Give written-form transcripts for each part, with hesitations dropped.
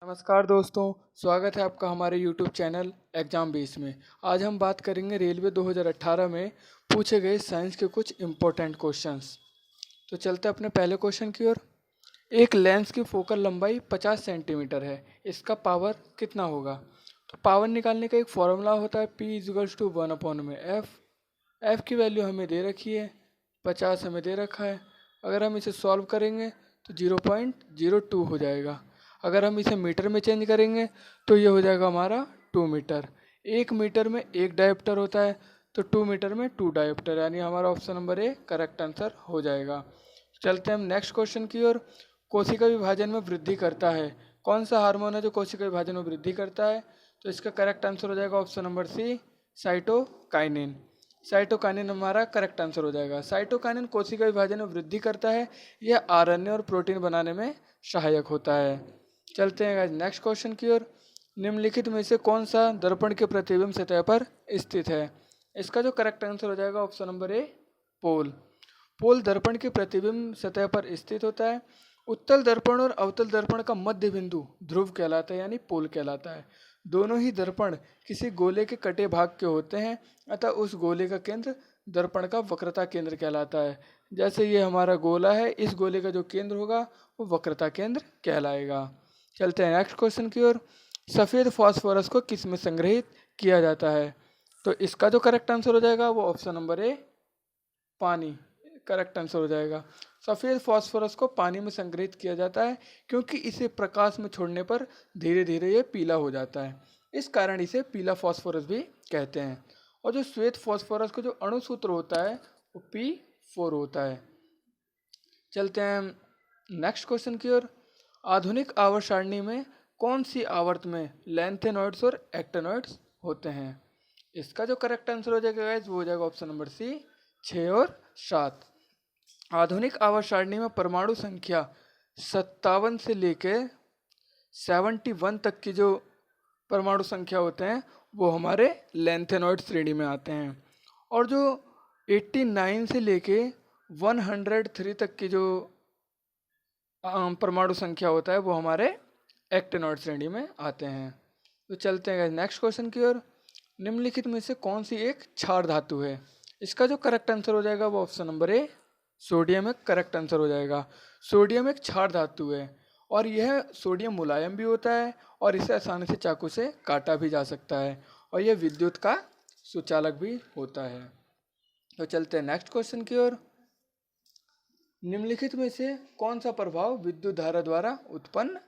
नमस्कार दोस्तों, स्वागत है आपका हमारे YouTube चैनल एग्जाम बेस में। आज हम बात करेंगे रेलवे 2018 में पूछे गए साइंस के कुछ इम्पोर्टेंट क्वेश्चंस। तो चलते हैं अपने पहले क्वेश्चन की ओर। एक लेंस की फोकल लंबाई 50 सेंटीमीटर है, इसका पावर कितना होगा? तो पावर निकालने का एक फॉर्मूला होता है P=1/में एफ की वैल्यू हमें दे रखी है, 50 हमें दे रखा है। अगर हम इसे सॉल्व करेंगे तो 0.02 हो जाएगा। अगर हम इसे मीटर में चेंज करेंगे तो ये हो जाएगा हमारा 2 मीटर। 1 मीटर में 1 डायोप्टर होता है, तो 2 मीटर में 2 डायोप्टर, यानी हमारा option number A correct answer हो जाएगा। चलते हैं हम नेक्स्ट क्वेश्चन की ओर। कोशिका विभाजन में वृद्धि करता है, कौन सा हार्मोन है जो कोशिका विभाजन में वृद्धि करता है? तो इसका करेक्ट आंसर हो जाएगा option number C, cytokinin. Cytokinin हमारा करेक्ट आंसर हो जाएगा। साइटोकाइनिन कोशिका विभाजन में वृद्धि करता है, यह आरएनए और प्रोटीन बनाने में सहायक होता है। चलते हैं नेक्स्ट क्वेश्चन की ओर। निम्नलिखित में से कौन सा दर्पण के प्रतिबिंब सतह पर स्थित है? इसका जो करेक्ट आंसर हो जाएगा ऑप्शन नंबर ए, पोल। पोल दर्पण के प्रतिबिंब सतह पर स्थित होता है। उत्तल दर्पण और अवतल दर्पण का मध्य बिंदु ध्रुव कहलाता है, यानी पोल कहलाता है। दोनों ही दर्पण किसी गोले के कटे भाग के होते हैं, अतः उस गोले का केंद्र दर्पण का वक्रता केंद्र कहलाता है। जैसे ये हमारा गोला है, इस गोले का जो केंद्र होगा वो वक्रता केंद्र कहलाएगा। चलते हैं नेक्स्ट क्वेश्चन की ओर। सफ़ेद फास्फोरस को किस में संग्रहित किया जाता है? तो इसका जो करेक्ट आंसर हो जाएगा वो ऑप्शन नंबर ए, पानी, करेक्ट आंसर हो जाएगा। सफ़ेद फास्फोरस को पानी में संग्रहित किया जाता है, क्योंकि इसे प्रकाश में छोड़ने पर धीरे धीरे ये पीला हो जाता है, इस कारण इसे पीला फास्फोरस भी कहते हैं। और जो श्वेत फास्फोरस का जो अणुसूत्र होता है वो P4 होता है। चलते हैं नेक्स्ट क्वेश्चन की ओर। आधुनिक आवर्त सारणी में कौन सी आवर्त में लैंथेनॉइड्स और एक्टेनॉइड्स होते हैं? इसका जो करेक्ट आंसर हो जाएगा गाइस वो हो जाएगा ऑप्शन नंबर सी, 6 और 7। आधुनिक आवर्त सारणी में परमाणु संख्या 57 से लेके 71 तक की जो परमाणु संख्या होते हैं वो हमारे लैंथेनॉइड श्रेणी में आते हैं। और जो 89 से लेके 103 तक की जो परमाणु संख्या होता है वो हमारे एक्टेनॉइड श्रेणी में आते हैं। तो चलते हैं नेक्स्ट क्वेश्चन की ओर। निम्नलिखित में से कौन सी एक क्षार धातु है? इसका जो करेक्ट आंसर हो जाएगा वो ऑप्शन नंबर ए, सोडियम एक करेक्ट आंसर हो जाएगा। सोडियम एक क्षार धातु है और यह सोडियम मुलायम भी होता है और इसे आसानी से चाकू से काटा भी जा सकता है, और यह विद्युत का सुचालक भी होता है। तो चलते हैं नेक्स्ट क्वेश्चन की ओर। निम्नलिखित में से कौन सा प्रभाव विद्युत धारा द्वारा उत्पन्न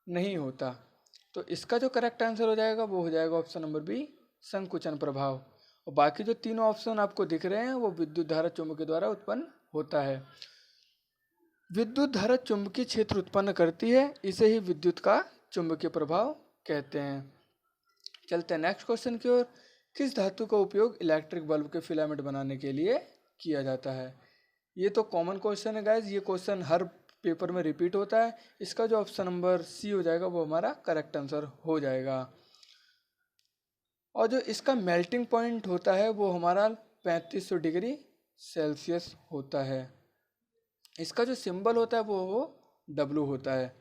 नहीं होता? तो इसका जो करेक्ट आंसर हो जाएगा वो हो जाएगा ऑप्शन नंबर बी, संकुचन प्रभाव। और बाकी जो तीनों ऑप्शन आपको दिख रहे हैं वो विद्युत धारा चुंबकीय द्वारा उत्पन्न होता है। विद्युत धारा चुंबकीय क्षेत्र उत्पन्न करती है, इसे ही विद्युत का चुंबकीय प्रभाव कहते हैं। चलते हैं नेक्स्ट क्वेश्चन की ओर। किस धातु का उपयोग इलेक्ट्रिक बल्ब के फिलामेंट बनाने के लिए किया जाता है? ये तो कॉमन क्वेश्चन है गाइज, ये क्वेश्चन हर पेपर में रिपीट होता है। इसका जो ऑप्शन नंबर सी हो जाएगा वो हमारा करेक्ट आंसर हो जाएगा। और जो इसका मेल्टिंग पॉइंट होता है वो हमारा 3500 डिग्री सेल्सियस होता है। इसका जो सिंबल होता है वो W होता है।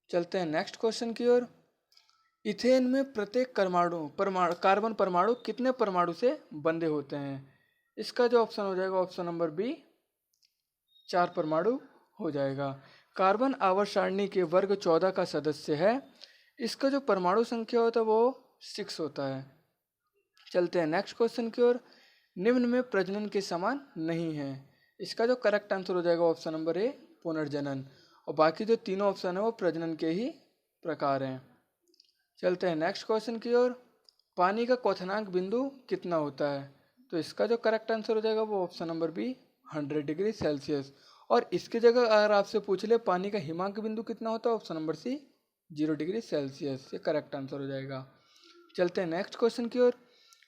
चलते हैं नेक्स्ट क्वेश्चन की ओर। इथेन में प्रत्येक कार्बन परमाणु कितने परमाणु से बंधे होते हैं? इसका जो ऑप्शन हो जाएगा ऑप्शन नंबर बी, 4 परमाणु हो जाएगा। कार्बन आवर्त सारणी के वर्ग 14 का सदस्य है, इसका जो परमाणु संख्या होता है वो 6 होता है। चलते हैं नेक्स्ट क्वेश्चन की ओर। निम्न में प्रजनन के समान नहीं है, इसका जो करेक्ट आंसर हो जाएगा ऑप्शन नंबर ए, पुनर्जनन। और बाकी जो तीनों ऑप्शन है वो प्रजनन के ही प्रकार हैं। चलते हैं नेक्स्ट क्वेश्चन की ओर। पानी का क्वथनांक बिंदु कितना होता है? तो इसका जो करेक्ट आंसर हो जाएगा वो option number B, 100 degree Celsius. और इसकी जगह अगर आपसे पूछ ले पानी का हिमांक बिंदु कितना होता है, option number C, 0 degree Celsius, ये करेक्ट आंसर हो जाएगा। चलते हैं नेक्स्ट क्वेश्चन की ओर।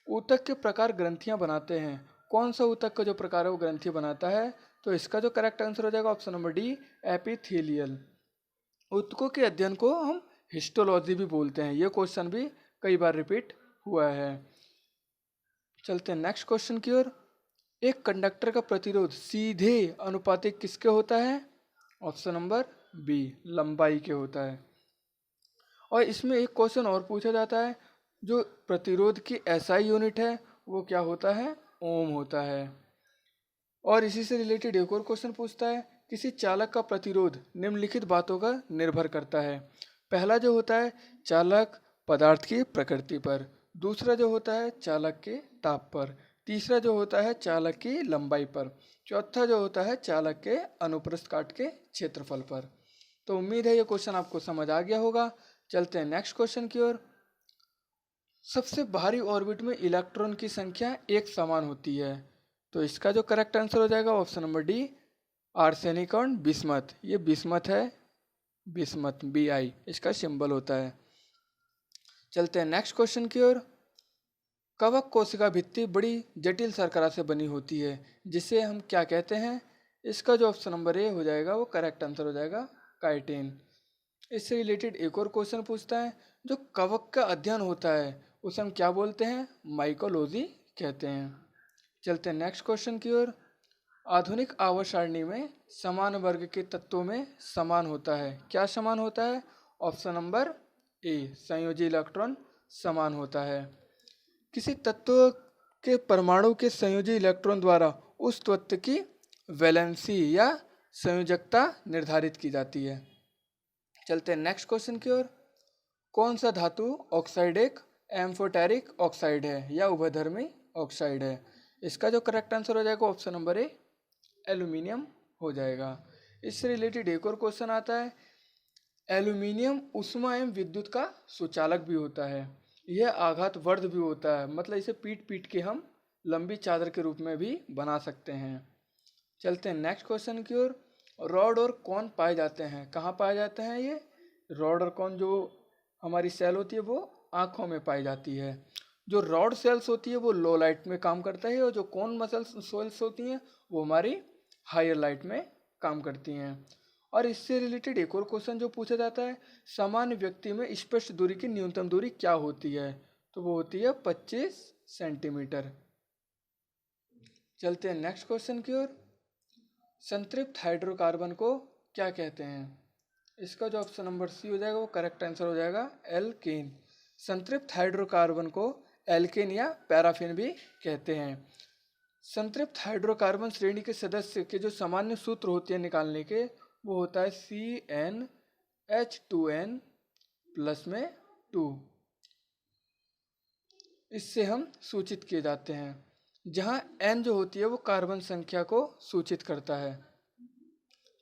ऊतक के प्रकार ग्रंथियां बनाते हैं, कौन सा ऊतक का जो प्रकार है वो ग्रंथि बनाता है? तो इसका जो करेक्ट आंसर हो जाएगा ऑप्शन नंबर डी, एपिथेलियल। ऊतकों के अध्ययन को हम हिस्टोलॉजी भी बोलते हैं, ये क्वेश्चन भी कई बार रिपीट हुआ है। चलते हैं नेक्स्ट क्वेश्चन की ओर। एक कंडक्टर का प्रतिरोध सीधे अनुपातिक किसके होता है? ऑप्शन नंबर बी, लंबाई के होता है। और इसमें एक क्वेश्चन और पूछा जाता है, जो प्रतिरोध की एसआई यूनिट है वो क्या होता है, ओम होता है। और इसी से रिलेटेड एक और क्वेश्चन पूछता है, किसी चालक का प्रतिरोध निम्नलिखित बातों का निर्भर करता है। पहला जो होता है चालक पदार्थ की प्रकृति पर, दूसरा जो होता है चालक के ताप पर, तीसरा जो होता है चालक की लंबाई पर, चौथा जो होता है चालक के अनुप्रस्थ काट के क्षेत्रफल पर। तो उम्मीद है ये क्वेश्चन आपको समझ आ गया होगा। चलते हैं नेक्स्ट क्वेश्चन की ओर। सबसे बाहरी ऑर्बिट में इलेक्ट्रॉन की संख्या एक समान होती है। तो इसका जो करेक्ट आंसर हो जाएगा ऑप्शन नंबर डी, आर्सेनिक और बिस्मथ। ये बिस्मथ है, बिस्मथ Bi इसका सिंबल होता है। चलते हैं नेक्स्ट क्वेश्चन की ओर। कवक कोशिका भित्ति बड़ी जटिल शर्करा से बनी होती है, जिसे हम क्या कहते हैं। इसका जो ऑप्शन नंबर ए हो जाएगा वो करेक्ट आंसर हो जाएगा काइटिन। इससे रिलेटेड एक और क्वेश्चन पूछता है, जो कवक का अध्ययन होता है उसे हम क्या बोलते हैं, माइकोलॉजी कहते हैं। चलते हैं नेक्स्ट क्वेश्चन की ओर। आधुनिक आवर्त सारणी में समान वर्ग के तत्वों में समान होता है, क्या समान होता है, ऑप्शन नंबर ए, संयोजी इलेक्ट्रॉन समान होता है। किसी तत्व के परमाणु के संयोजी इलेक्ट्रॉन द्वारा उस तत्व की वैलेंसी या संयोजकता निर्धारित की जाती है। चलते हैं नेक्स्ट क्वेश्चन की ओर। कौन सा धातु ऑक्साइड एक एम्फोटेरिक ऑक्साइड है या उभयधर्मी ऑक्साइड है। इसका जो करेक्ट आंसर हो जाएगा ऑप्शन नंबर ए, एल्यूमिनियम हो जाएगा। इससे रिलेटेड एक और क्वेश्चन आता है, एल्यूमिनियम ऊष्मा एवं विद्युत का सुचालक भी होता है, यह आघात वर्ध भी होता है, मतलब इसे पीट पीट के हम लंबी चादर के रूप में भी बना सकते हैं। चलते हैं नेक्स्ट क्वेश्चन की ओर। रॉड और कॉन पाए जाते हैं, कहाँ पाए जाते हैं ये, रॉड और कॉन जो हमारी सेल होती है वो आँखों में पाई जाती है। जो रॉड सेल्स होती है वो लो लाइट में काम करता है, और जो कॉन मसल्स सेल्स होती हैं वो हमारी हायर लाइट में काम करती हैं। और इससे रिलेटेड एक और क्वेश्चन जो पूछा जाता है, सामान्य व्यक्ति में स्पर्श दूरी की न्यूनतम दूरी क्या होती है, तो वो होती है 25 सेंटीमीटर। चलते हैं नेक्स्ट क्वेश्चन की ओर। संतृप्त हाइड्रोकार्बन को क्या कहते हैं। इसका जो ऑप्शन नंबर सी हो जाएगा वो करेक्ट आंसर हो जाएगा एल्केन। संतृप्त हाइड्रोकार्बन को एल्केन या पैराफिन भी कहते हैं। संतृप्त हाइड्रोकार्बन श्रेणी के सदस्य के जो सामान्य सूत्र होते हैं निकालने के, वो होता है CnH2n प्लस में 2। इससे हम सूचित किए जाते हैं, जहाँ n जो होती है वो कार्बन संख्या को सूचित करता है।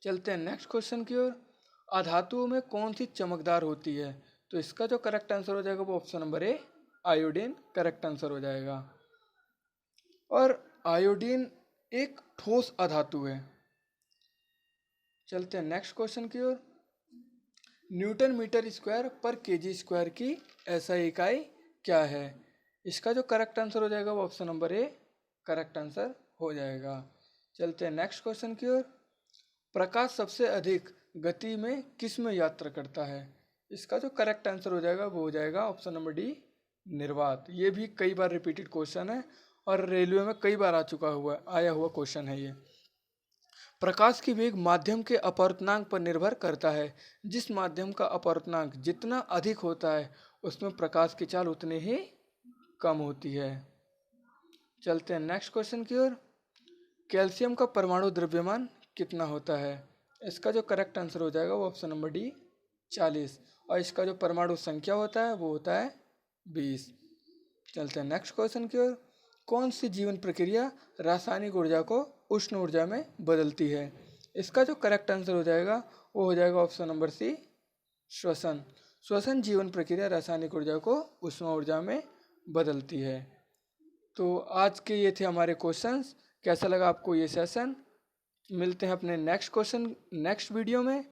चलते हैं नेक्स्ट क्वेश्चन की ओर। अधातुओं में कौन सी चमकदार होती है, तो इसका जो करेक्ट आंसर हो जाएगा वो option number A, iodine correct answer हो जाएगा। और आयोडीन एक ठोस अधातु है। चलते हैं नेक्स्ट क्वेश्चन की ओर। न्यूटन मीटर स्क्वायर पर केजी स्क्वायर की एसआई इकाई क्या है। इसका जो करेक्ट आंसर हो जाएगा वो option number A, correct answer हो जाएगा। चलते हैं नेक्स्ट क्वेश्चन की ओर। प्रकाश सबसे अधिक गति में किस में यात्रा करता है। इसका जो करेक्ट आंसर हो जाएगा वो हो जाएगा ऑप्शन नंबर डी, निर्वात। ये भी कई बार रिपीटेड क्वेश्चन है और रेलवे में कई बार आया हुआ क्वेश्चन है ये। प्रकाश की वेग माध्यम के अपवर्तनांक पर निर्भर करता है, जिस माध्यम का अपवर्तनांक जितना अधिक होता है उसमें प्रकाश की चाल उतनी ही कम होती है। चलते हैं नेक्स्ट क्वेश्चन की ओर। कैल्शियम का परमाणु द्रव्यमान कितना होता है। इसका जो करेक्ट आंसर हो जाएगा वो ऑप्शन नंबर डी, 40। और इसका जो परमाणु संख्या होता है वो होता है 20। चलते हैं नेक्स्ट क्वेश्चन की ओर। कौन सी जीवन प्रक्रिया रासायनिक ऊर्जा को उष्ण ऊर्जा में बदलती है। इसका जो करेक्ट आंसर हो जाएगा वो हो जाएगा ऑप्शन नंबर सी, श्वसन। श्वसन जीवन प्रक्रिया रासायनिक ऊर्जा को उष्ण ऊर्जा में बदलती है। तो आज के ये थे हमारे क्वेश्चंस। कैसा लगा आपको ये सेशन। मिलते हैं अपने नेक्स्ट वीडियो में।